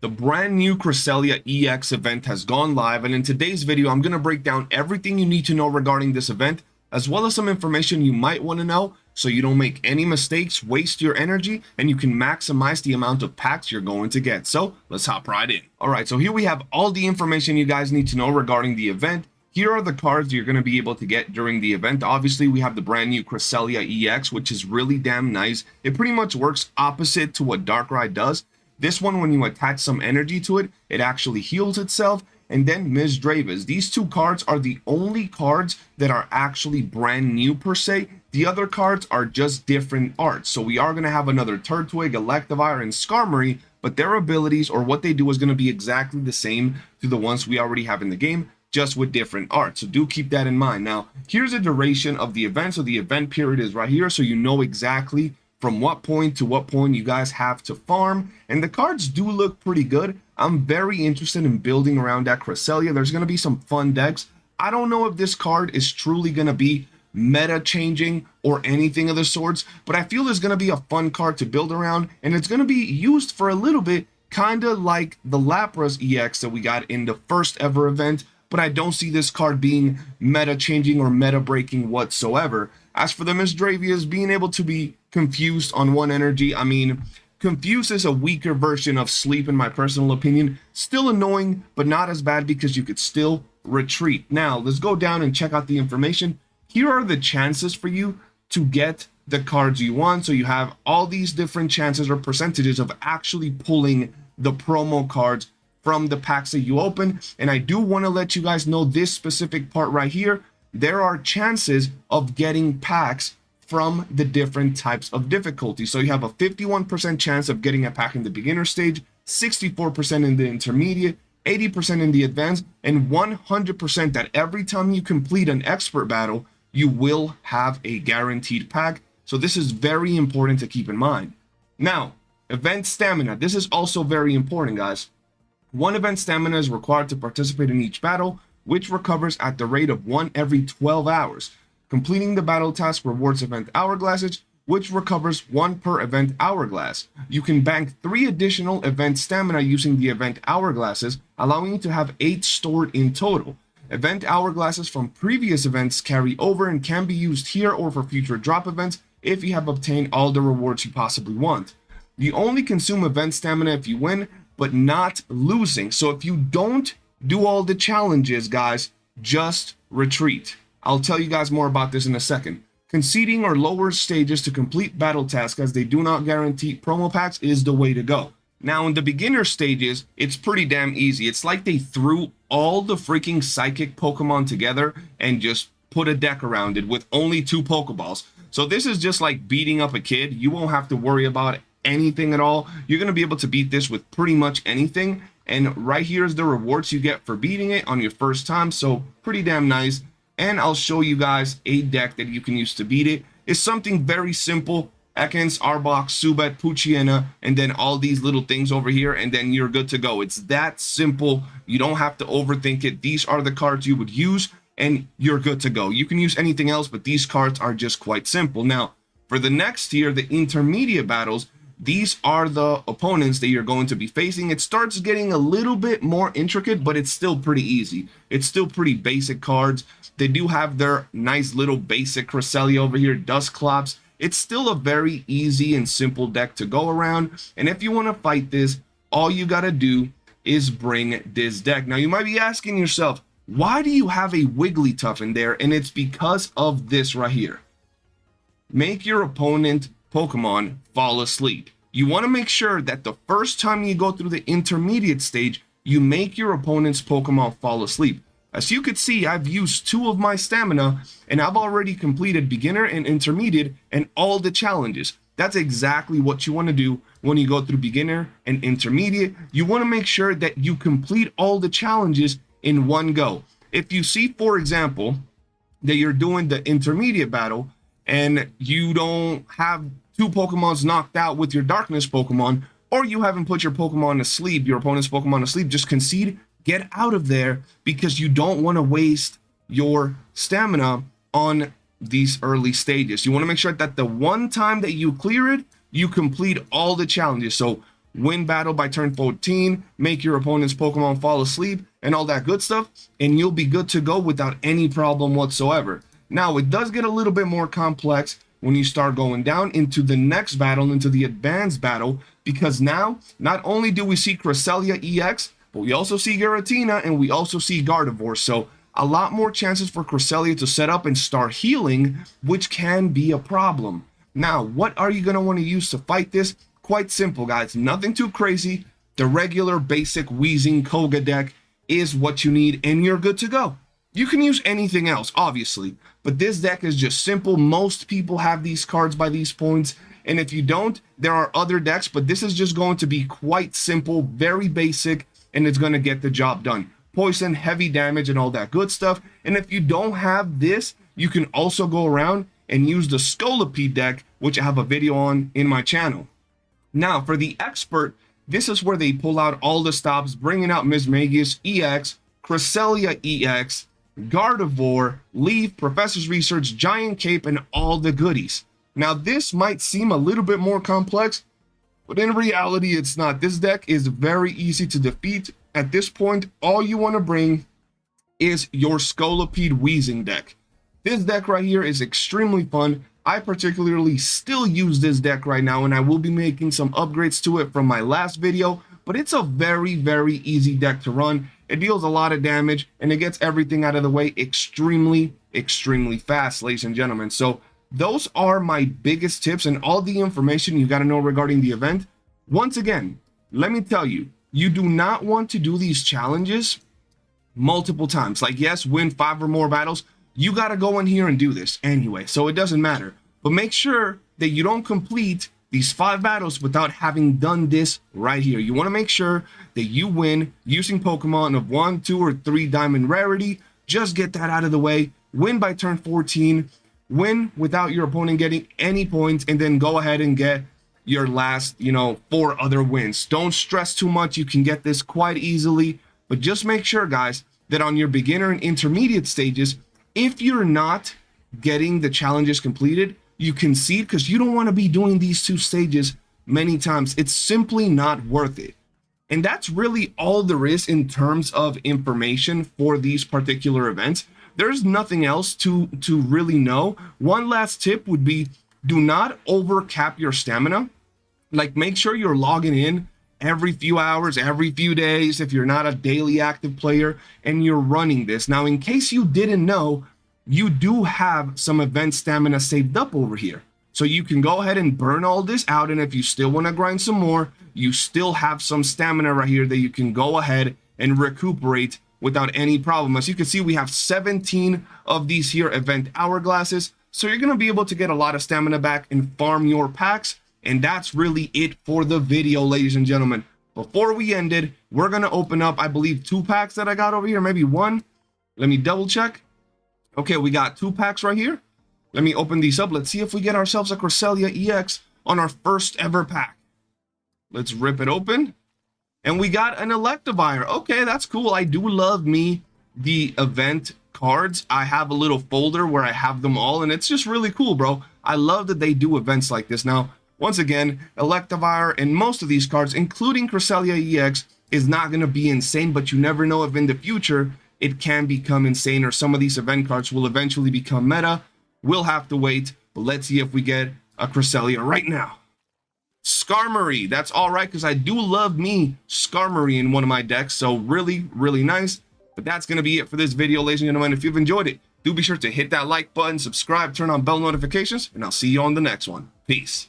The brand new CRESSELIA EX event has gone live, and in today's video I'm going to break down everything you need to know regarding this event, as well as some information you might want to know so you don't make any mistakes, waste your energy, and you can maximize the amount of packs you're going to get. So let's hop right in. Alright, so here we have all the information you guys need to know regarding the event. Here are the cards you're going to be able to get during the event. Obviously, we have the brand new CRESSELIA EX, which is really damn nice. It pretty much works opposite to what Darkrai does. This one, when you attach some energy to it, it actually heals itself. And then Ms. Dravis. These two cards are the only cards that are actually brand new per se. The other cards are just different arts. So we are going to have another Turtwig, Electivire, and Skarmory, but their abilities or what they do is going to be exactly the same to the ones we already have in the game, just with different art. So do keep that in mind. Now, here's the duration of the event. So the event period is right here, so you know exactly from what point to what point you guys have to farm. And the cards do look pretty good. I'm very interested in building around that CRESSELIA. There's going to be some fun decks. I don't know if this card is truly going to be meta changing or anything of the sorts, but I feel there's going to be a fun card to build around, and it's going to be used for a little bit, kind of like the Lapras EX that we got in the first ever event. But I don't see this card being meta changing or meta breaking whatsoever. As for the Misdrevias being able to be confused on one energy, I mean, confused is a weaker version of sleep in my personal opinion. Still annoying, but not as bad because you could still retreat. Now, let's go down and check out the information. Here are the chances for you to get the cards you want. So you have all these different chances or percentages of actually pulling the promo cards from the packs that you open. And I do want to let you guys know this specific part right here. There are chances of getting packs from the different types of difficulty. So you have a 51% chance of getting a pack in the beginner stage, 64% in the intermediate, 80% in the advanced, and 100% that every time you complete an expert battle, you will have a guaranteed pack. So this is very important to keep in mind. Now, event stamina. This is also very important, guys. One event stamina is required to participate in each battle, which recovers at the rate of 1 every 12 hours. Completing the battle task rewards event hourglasses, which recovers 1 per event hourglass. You can bank 3 additional event stamina using the event hourglasses, allowing you to have 8 stored in total. Event hourglasses from previous events carry over and can be used here or for future drop events if you have obtained all the rewards you possibly want. You only consume event stamina if you win, but not losing. So if you don't do all the challenges, guys, just retreat. I'll tell you guys more about this in a second. Conceding or lower stages to complete battle tasks, as they do not guarantee promo packs, is the way to go. Now, in the beginner stages, it's pretty damn easy. It's like they threw all the freaking psychic Pokemon together and just put a deck around it with only 2 Pokeballs. So this is just like beating up a kid. You won't have to worry about anything at all. You're going to be able to beat this with pretty much anything. And right here is the rewards you get for beating it on your first time. So pretty damn nice. And I'll show you guys a deck that you can use to beat it. It's something very simple. Ekans, Arbok, Zubat, Poochyena, and then all these little things over here, and then you're good to go. It's that simple. You don't have to overthink it. These are the cards you would use, and you're good to go. You can use anything else, but these cards are just quite simple. Now, for the next tier, the intermediate battles, these are the opponents that you're going to be facing. It starts getting a little bit more intricate, but it's still pretty easy. It's still pretty basic cards. They do have their nice little basic CRESSELIA over here, Dusclops. It's still a very easy and simple deck to go around. And if you want to fight this, all you got to do is bring this deck. Now, you might be asking yourself, why do you have a Wigglytuff in there? And it's because of this right here. Make your opponent Pokemon fall asleep. You want to make sure that the first time you go through the intermediate stage, you make your opponent's Pokemon fall asleep. As you could see, I've used 2 of my stamina, and I've already completed beginner and intermediate and all the challenges. That's exactly what you want to do when you go through beginner and intermediate. You want to make sure that you complete all the challenges in one go. If you see, for example, that you're doing the intermediate battle and you don't have 2 Pokemons knocked out with your darkness Pokemon, or you haven't put your Pokemon to sleep, your opponent's Pokemon to sleep, just concede. Get out of there, because you don't want to waste your stamina on these early stages. You want to make sure that the one time that you clear it, you complete all the challenges. So win battle by turn 14, make your opponent's Pokemon fall asleep, and all that good stuff, and you'll be good to go without any problem whatsoever. Now, it does get a little bit more complex when you start going down into the next battle, into the advanced battle, because now, not only do we see Cresselia EX, but we also see Giratina, and we also see Gardevoir, so a lot more chances for Cresselia to set up and start healing, which can be a problem. Now, what are you going to want to use to fight this? Quite simple, guys. Nothing too crazy. The regular basic Weezing Koga deck is what you need, and you're good to go. You can use anything else, obviously, but this deck is just simple. Most people have these cards by these points, and if you don't, there are other decks, but this is just going to be quite simple, very basic, and it's going to get the job done. Poison, heavy damage, and all that good stuff. And if you don't have this, you can also go around and use the Scolipede deck, which I have a video on in my channel. Now, for the expert, this is where they pull out all the stops, bringing out Mismagius EX, Cresselia EX, Gardevoir, Leaf, Professor's Research, Giant Cape, and all the goodies. Now, this might seem a little bit more complex, but in reality, it's not. This deck is very easy to defeat. At this point, all you want to bring is your Scolipede Weezing deck. This deck right here is extremely fun. I particularly still use this deck right now, and I will be making some upgrades to it from my last video, but it's a very, very easy deck to run. It deals a lot of damage, and it gets everything out of the way extremely, extremely fast, ladies and gentlemen. So those are my biggest tips and all the information you got to know regarding the event. Once again, let me tell you, you do not want to do these challenges multiple times. Like, yes, win 5 or more battles. You got to go in here and do this anyway, so it doesn't matter. But make sure that you don't complete these 5 battles without having done this right here. You want to make sure that you win using Pokemon of 1, 2, or 3 diamond rarity. Just get that out of the way. Win by turn 14. Win without your opponent getting any points, and then go ahead and get your last, 4 other wins. Don't stress too much. You can get this quite easily, but just make sure, guys, that on your beginner and intermediate stages, if you're not getting the challenges completed, you concede, because you don't want to be doing these 2 stages many times. It's simply not worth it. And that's really all there is in terms of information for these particular events. There's nothing else to really know. One last tip would be, do not overcap your stamina. Like, make sure you're logging in every few hours, every few days, if you're not a daily active player, and you're running this. Now, in case you didn't know, you do have some event stamina saved up over here. So you can go ahead and burn all this out, and if you still want to grind some more, you still have some stamina right here that you can go ahead and recuperate without any problem. As you can see, we have 17 of these here event hourglasses, so you're going to be able to get a lot of stamina back and farm your packs. And that's really it for the video, ladies and gentlemen. Before we end it, we're going to open up, I believe, 2 packs that I got over here, maybe 1. Let me double check. Okay, we got 2 packs right here. Let me open these up. Let's see if we get ourselves a Cresselia EX on our first ever pack. Let's rip it open. And we got an Electivire. Okay, that's cool. I do love me the event cards. I have a little folder where I have them all, and it's just really cool, bro. I love that they do events like this. Now, once again, Electivire and most of these cards, including Cresselia EX, is not going to be insane, but you never know if in the future it can become insane, or some of these event cards will eventually become meta. We'll have to wait, but let's see if we get a Cresselia right now. Skarmory, that's all right, because I do love me Skarmory in one of my decks, so really, really nice. But that's going to be it for this video, ladies and gentlemen. If you've enjoyed it, do be sure to hit that like button, subscribe, turn on bell notifications, and I'll see you on the next one. Peace.